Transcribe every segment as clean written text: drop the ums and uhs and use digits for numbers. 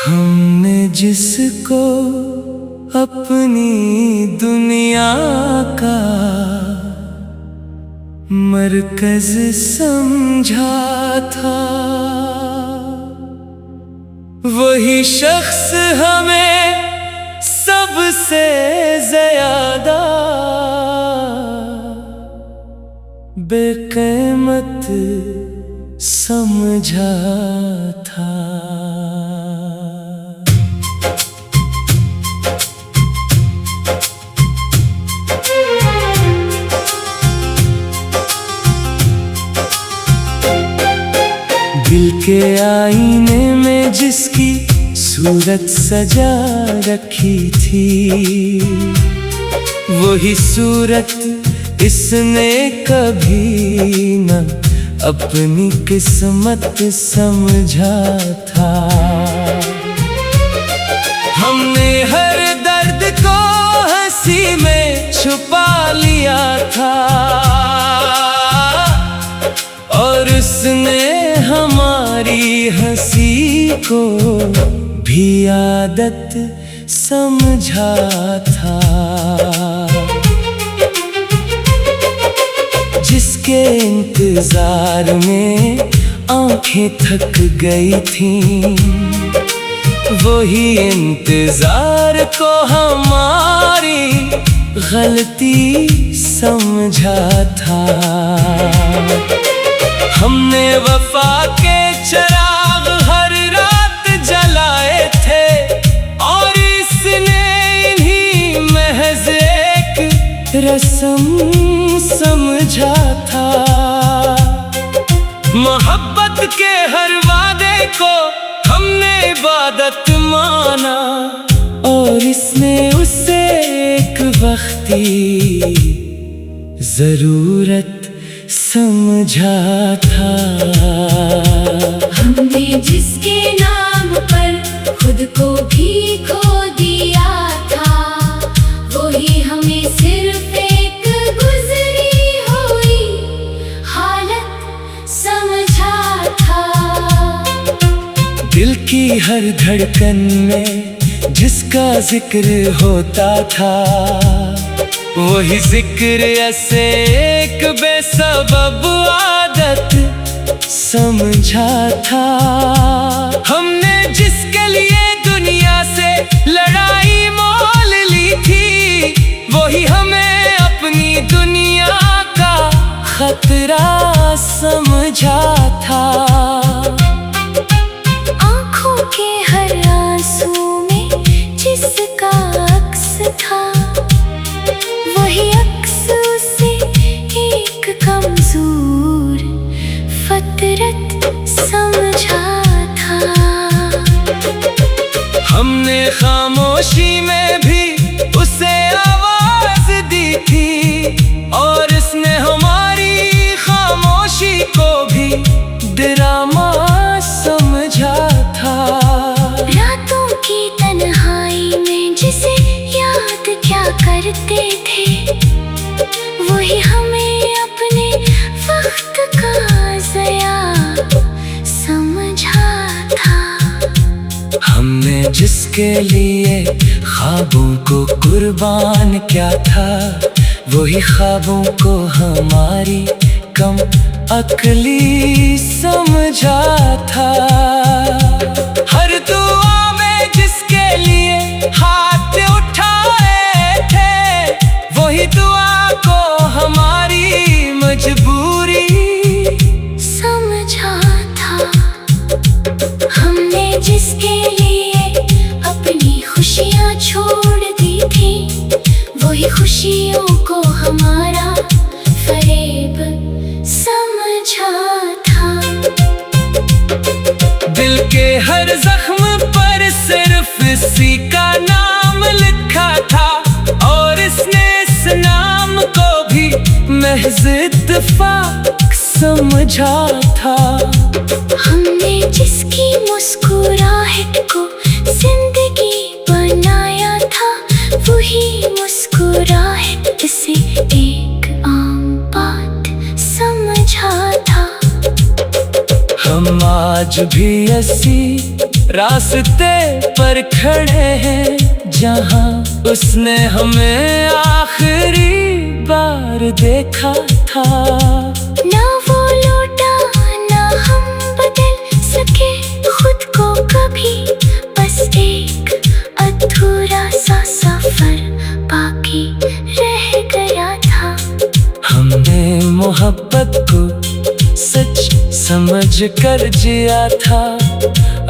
हमने जिसको अपनी दुनिया का मरकज समझा था, वही शख्स हमें सबसे ज्यादा बेकीमत समझा था। दिल के आईने में जिसकी सूरत सजा रखी थी, वही सूरत इसने कभी न अपनी किस्मत समझा था। हमने हर दर्द को हंसी में छुपा लिया था, और उसने हमारी हंसी को भी आदत समझा था। जिसके इंतजार में आंखें थक गई थीं, वही इंतजार को हमारी गलती समझा था। हमने वफा के चिराग हर रात जलाए थे, और इसने इन्हीं महज एक रस्म समझा था। मोहब्बत के हर वादे को हमने इबादत माना, और इसने उसे एक वक्ती जरूरत समझा था। हमने जिसके नाम पर खुद को भी खो दिया था, वही हमें सिर्फ एक गुजरी हुई हालत समझा था। दिल की हर धड़कन में जिसका जिक्र होता था, वही जिक्र ऐसे एक बेसबब आदत समझा था। हमने जिसके लिए दुनिया से लड़ाई मोल ली थी, वही हमें अपनी दुनिया का खतरा समझा था। आँखों के हर आंसू में जिसका अक्स था, वही अक्स उसे एक कमजोर फतरत समझा था। हमने खामोशी में भी उसे आवाज दी थी, और उसने हमारी खामोशी को भी ड्रामा समझा था। रातों की तन्हाई में जिसे याद क्या करते थे, वही हमें अपने वक्त का ज़या समझा था। हमने जिसके लिए ख्वाबों को कुर्बान किया था, वही ख्वाबों को हमारी कम अक्ली समझा था। हर दुआ में जिसके लिए हाथ उठाए थे, वही दुआ को हमारी मजबूरी समझा था। हमने जिसके लिए अपनी खुशियाँ छोड़ दी थी, वही खुशियों को हमारा फरेब समझा था। दिल के हर जख्म पर सिर्फ इसी का नाम लिखा था, और इसने इस नाम को भी महज इत्तेफाक समझा था। हमने जिसकी मुस्कुराहट को जिंदगी बनाया था, वही आज भी ऐसी रास्ते पर खड़े हैं जहां उसने हमें आखिरी बार देखा था। ना वो लौटा ना हम बदल सके खुद को कभी, बस एक अधूरा सा सफर बाकी रह गया था। हमने मोहब्बत को सच समझ कर जिया था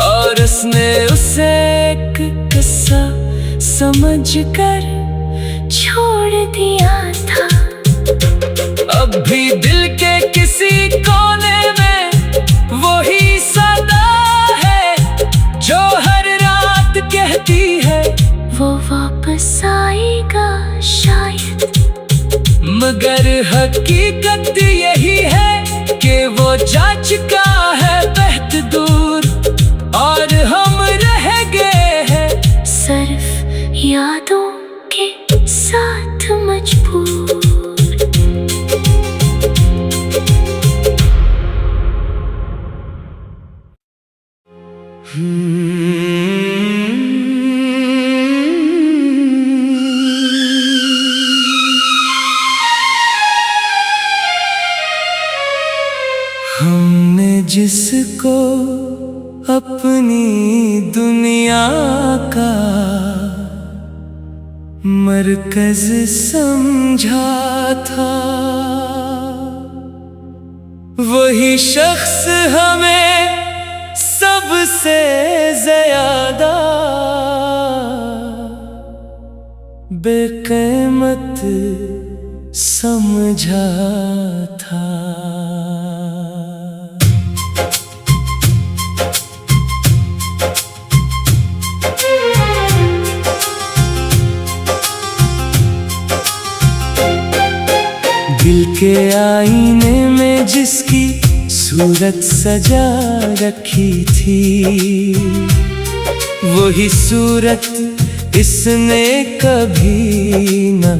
और उसने उसे एक किस्सा समझ कर छोड़ दिया था। अब भी दिल के किसी कोने में वही सदा है जो हर रात कहती है वो वापस आएगा शायद, मगर हकीकत यही है कि वो जा चुका है बेहद दूर और हम रह गए हैं सिर्फ यादों के साथ मजबूर। हमने जिसको अपनी दुनिया का मरकज समझा था, वही शख्स हमें सबसे ज्यादा बेकीमत समझा था। दिल के आईने में जिसकी सूरत सजा रखी थी, वही सूरत इसने कभी न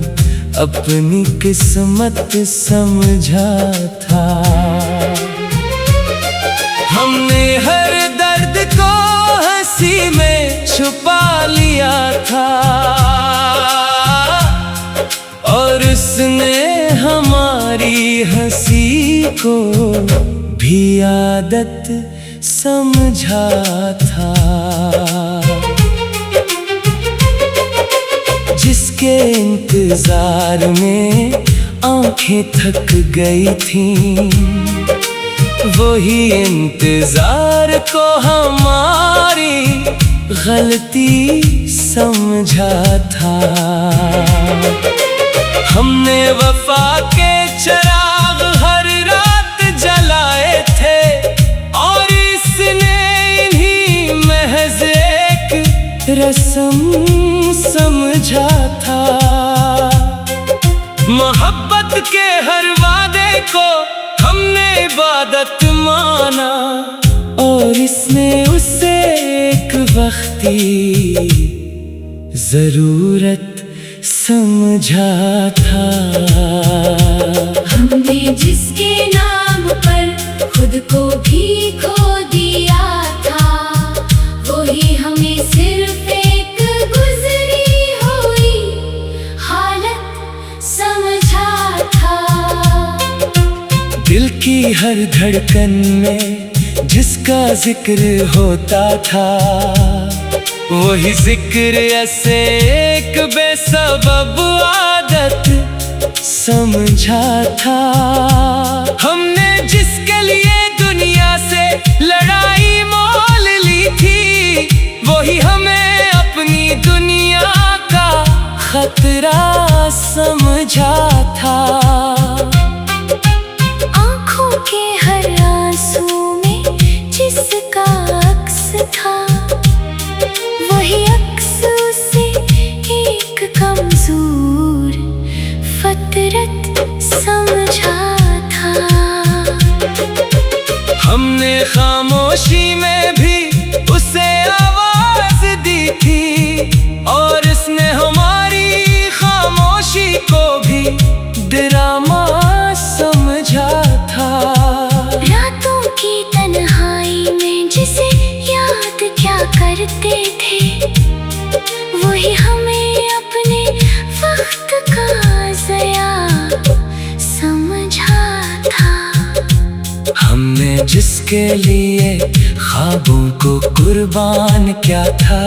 अपनी किस्मत समझा था। हमने हर दर्द को हंसी में छुपा लिया था और उसने हमारी हंसी को भी आदत समझा था। जिसके इंतजार में आंखें थक गई थीं, वही इंतजार को हमारी गलती समझा था। हमने वफा के चिराग हर रात जलाए थे और इसने इन्हीं महज एक रस्म समझा था। मोहब्बत के हर वादे को हमने इबादत माना और इसने उसे एक वक्ती जरूरत समझा था। हमने जिसके नाम पर खुद को भी खो दिया था, वही हमें सिर्फ एक गुजरी हुई हालत समझा था। दिल की हर धड़कन में जिसका जिक्र होता था, वही जिक्र ऐसे एक बेसबब आदत समझा था। हमने जिसके लिए दुनिया से लड़ाई मोल ली थी, वही हमें अपनी दुनिया का खतरा समझा था। आँखों के हर आंसू में जिसका अक्स था, वही अक्स उसे एक कमजोर फतरत समझा था। हमने खामोशी में भी उसे आवाज दी थी और इसने हमारी खामोशी को भी ड्रामा समझा था। रातों की तन्हाई में वही हमें अपने वक्त का ज़या समझा था। हमने जिसके लिए ख्वाबों को कुर्बान किया था,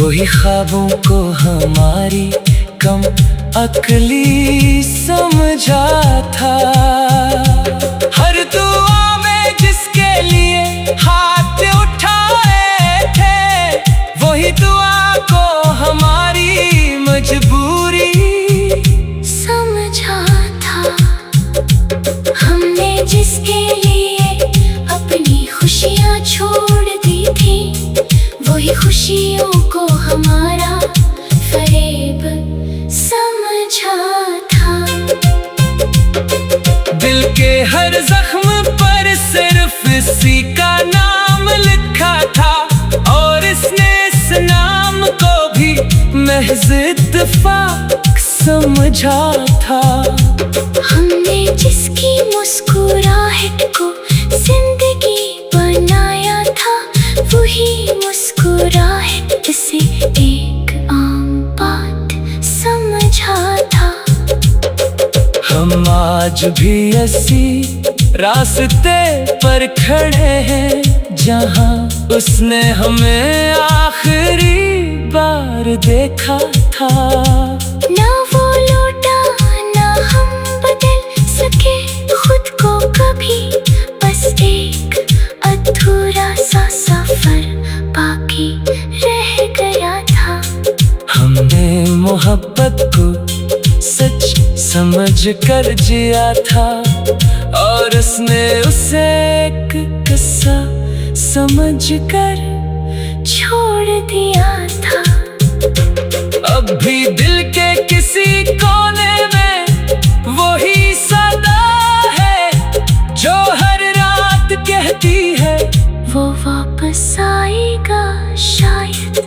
वही ख्वाबों को हमारी कम अक्ली समझा था। हर दुआ में जिसके लिए हाथ उठाए थे, वही दुआ को हमारी मजबूरी समझा था। हमने जिसके लिए अपनी खुशियाँ छोड़ दी थी, वही खुशियों को हमारा फरेब समझा था। दिल के हर जख्म पर सिर्फ इसी का नाम लिखा था, और इसने इस नाम को भी महज इत्तेफाक समझा था। हमने जिसकी मुस्कुराहट को जिंदगी बनाया था, वही मुस्कुराहट इसे एक आम बात समझा था। हम आज भी ऐसी रास्ते पर खड़े हैं, जहाँ उसने हमें आखिरी बार देखा था। ना वो लौटा ना हम बदल सके खुद को कभी, बस एक अधूरा सा सफर बाकी रह गया था। हमने मोहब्बत को सच समझ कर जिया था, और उसने उसे एक किस्सा समझ कर छोड़ दिया था। अब भी दिल के किसी कोने में वही सदा है, जो हर रात कहती है वो वापस आएगा शायद।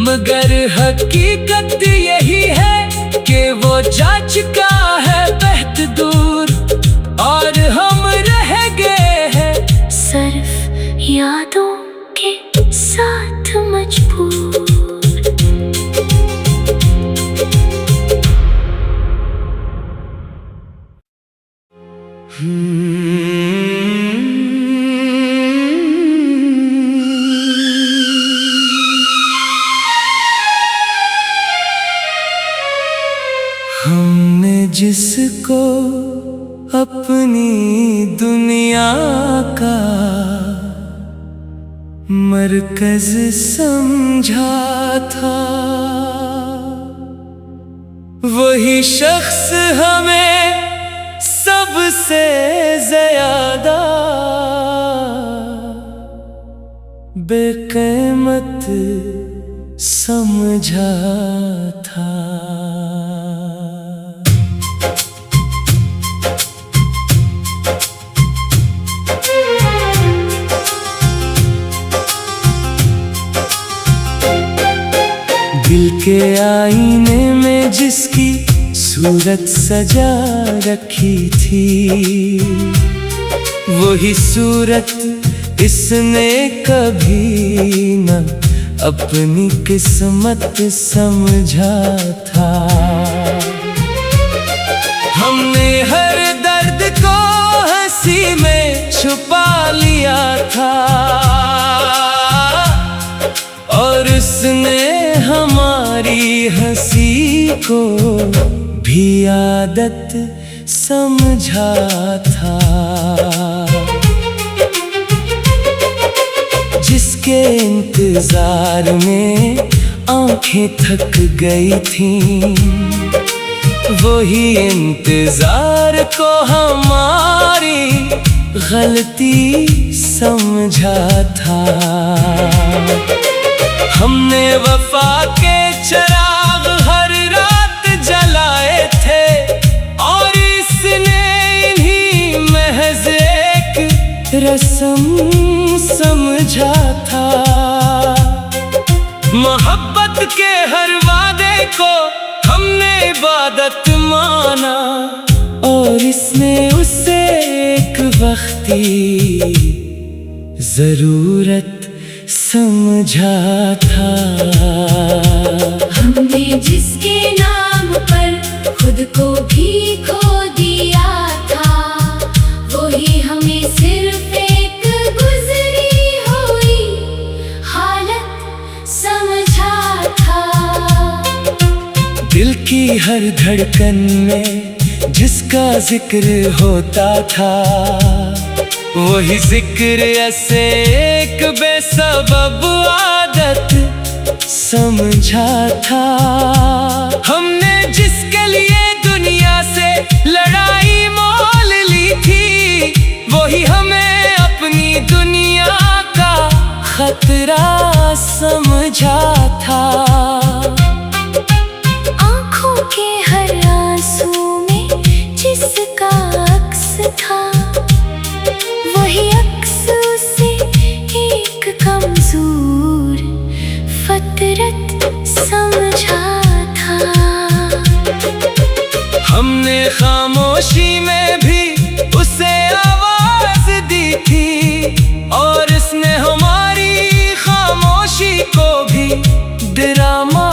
मगर हकीकत यही है कि वो जा चुका है बहुत दूर, और हम रह गए हैं सिर्फ यादों के साथ मजबूर। हमने जिसको अपनी दुनिया का मरकज समझा था, वही शख्स हमें सबसे ज्यादा बेकीमत समझा था। दिल के आईने में जिसकी सूरत सजा रखी थी, वही सूरत इसने कभी न अपनी किस्मत समझा था। हमने हर दर्द को हंसी में छुपा लिया था, और उसने हमारी हंसी को भी आदत समझा था। जिसके इंतजार में आंखें थक गई थीं, वही इंतजार को हमारी गलती समझा था। हमने वफा के चिराग हर रात जलाए थे, और इसने इन्हीं महज एक रस्म समझा था। मोहब्बत के हर वादे को हमने इबादत माना, और इसने उसे एक वक्ती जरूरत समझा था। हमने जिसके नाम पर खुद को भी खो दिया था, वही हमें सिर्फ एक गुजरी हुई हालत समझा था। दिल की हर धड़कन में जिसका जिक्र होता था, वही जिक्र ऐसे एक बेसबब आदत समझा था। हमने जिसके लिए दुनिया से लड़ाई मोल ली थी, वही हमें अपनी दुनिया का खतरा समझा था। आँखों के हर आंसू में जिसका अक्स था, वही अक्स से एक कमजोर फतरत समझा था। हमने खामोशी में भी उसे आवाज दी थी, और इसने हमारी खामोशी को भी ड्रामा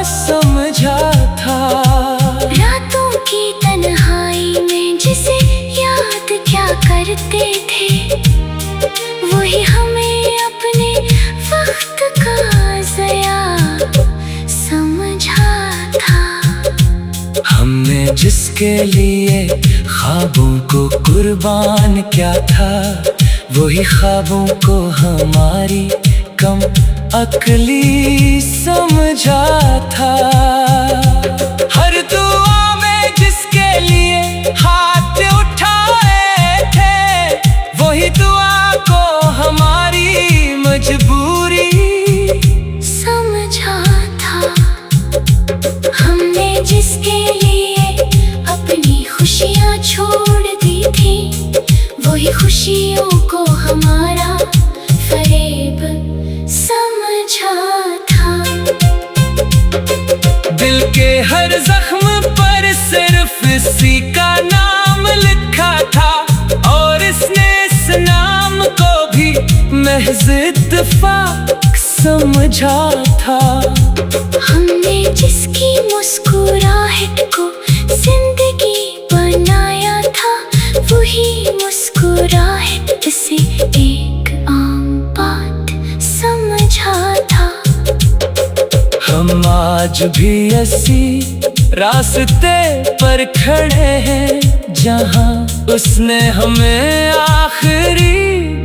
समझा था। रातों की तन्हाई में जिसे याद क्या करते थे, वही हमें अपने वक्त का ज़या समझा था। हमने जिसके लिए ख्वाबों को कुर्बान किया था, वही ख्वाबों को हमारी कम अक्ली समझा था। हर दुआ में जिसके लिए हाथ उठाए थे, वही दुआ को हमारी मजबूरी समझा था। हमने जिसके लिए अपनी खुशियाँ छोड़ दी थी, वही खुशियों को हमारा फरेब समझा था। दिल के हर जख्म पर सिर्फ इसी का नाम लिखा था, और इसने इस नाम को भी महज इत्तेफाक समझा था। हमने जिसकी मुस्कुराहट को जिंदगी बनाया था, वही मुस्कुराहट से एक आम बात समझा था। हम आज भी ऐसी रास्ते पर खड़े हैं, जहां उसने हमें आखिरी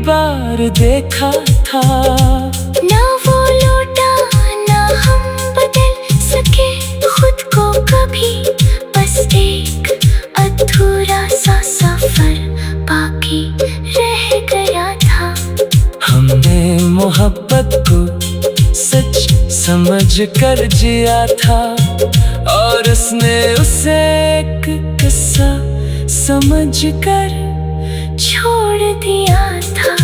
बार देखा था। ना वो लौटा ना हम बदल सके खुद को कभी, बस एक अधूरा सा सफर बाकी रह गया था। हमने मोहब्बत को सच समझ कर जिया था, और उसने उसे एक किस्सा समझ कर छोड़ दिया था।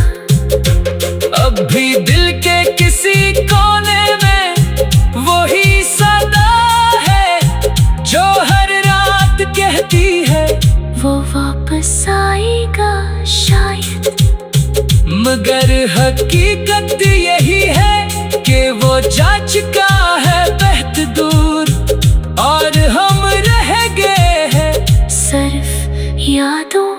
अब भी दिल के किसी कोने में वही सदा है, जो हर रात कहती है वो वापस आएगा शायद। मगर हकीकत यही है कि वो जा चुका है बेहद दूर, और हम रह गए हैं सिर्फ यादों